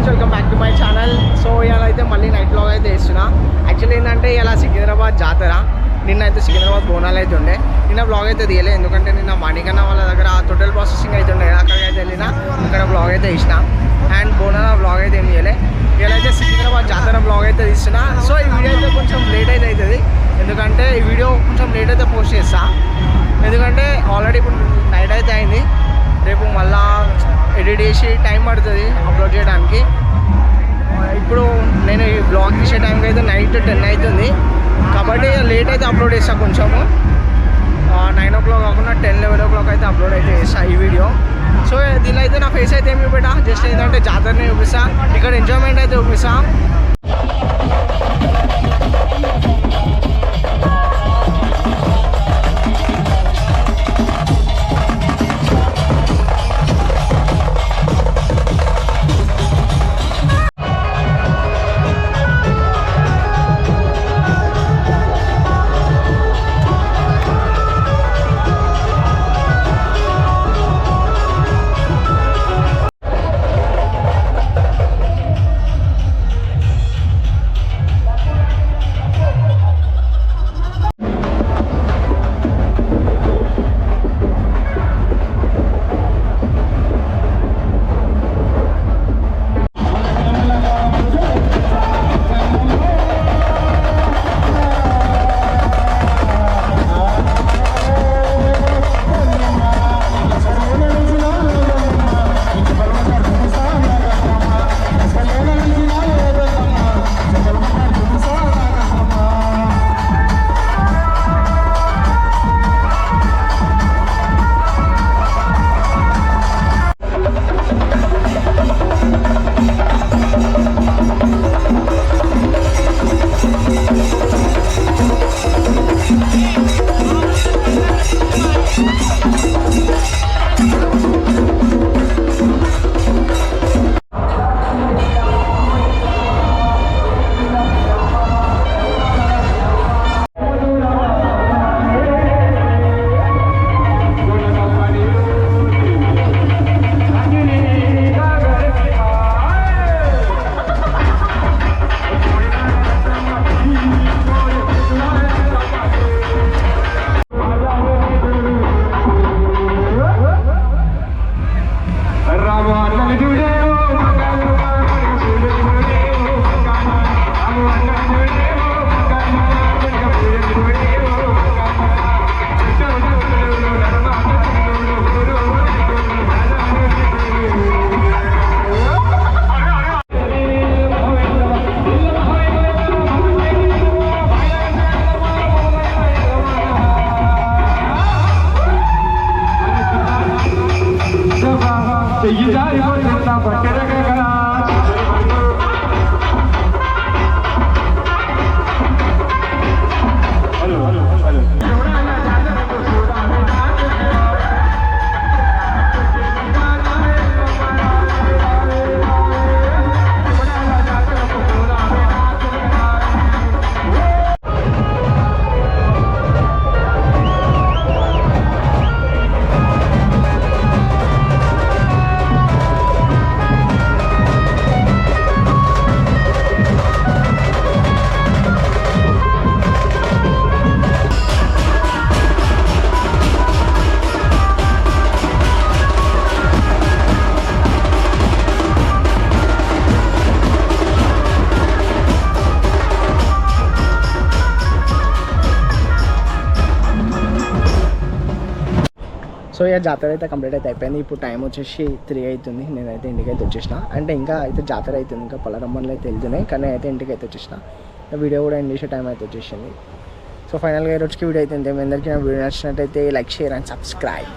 Friends, welcome back to my channel. So ఇలా అయితే మళ్ళీ నైట్ బ్లాగ్ అయితే వేస్తున్నా. యాక్చువల్లీ ఏంటంటే ఇలా సికింద్రాబాద్ జాతర, నిన్న అయితే సికింద్రాబాద్ బోనాలు అయితే ఉండే. నిన్న బ్లాగ్ అయితే తీయలేదు, ఎందుకంటే నిన్న మణికన్న వాళ్ళ దగ్గర టోటల్ ప్రాసెసింగ్ అయితే ఉండే, అక్కడికి అయితే వెళ్ళినా అక్కడ బ్లాగ్ అయితే తీసిన. అండ్ బోనాల బ్లాగ్ అయితే ఏం తీయలే. ఇలా అయితే సికింద్రాబాద్ జాతర బ్లాగ్ అయితే తీస్తున్నా. సో ఈ వీడియో అయితే కొంచెం లేట్ అయితే అవుతుంది, ఎందుకంటే ఈ వీడియో కొంచెం లేట్ అయితే పోస్ట్ చేస్తా. ఎందుకంటే ఆల్రెడీ ఇప్పుడు నైట్ అయితే అయింది, రేపు మళ్ళా ఎడిట్ చేసి టైం పడుతుంది అప్లోడ్ చేయడానికి. ఇప్పుడు నేను ఈ బ్లాగ్ తీసే టైంకి అయితే నైట్ 10 అవుతుంది, కాబట్టి లేట్ అయితే అప్లోడ్ చేస్తాను. కొంచెము 9 o'clock కాకుండా 10-11 o'clock అయితే అప్లోడ్ అయితే చేస్తాను ఈ వీడియో. సో దీనిలో అయితే నా ఫేస్ అయితే ఏమి చూపెట్టా, జస్ట్ ఏంటంటే జాతరని చూపిస్తా, ఇక్కడ ఎంజాయ్మెంట్ అయితే చూపిస్తా. సో ఇక జాతర అయితే కంప్లీట్ అయితే అయిపోయింది. ఇప్పుడు టైం వచ్చేసి 3 అవుతుంది. నేనైతే ఇంటికి అయితే వచ్చేసిన, అంటే ఇంకా అయితే జాతర అవుతుంది, ఇంకా పొలరమ్మలు అయితే వెళ్తున్నాయి, కానీ అయితే ఇంటికి అయితే వచ్చేసిన. వీడియో కూడా ఎండ్ చేసే టైం అయితే వచ్చేసింది. సో ఫైనల్గా ఈ రోజుకి వీడియో అయితే మీ అందరికీ నా వీడియో నచ్చినట్టయితే లైక్, షేర్ అండ్ సబ్స్క్రైబ్.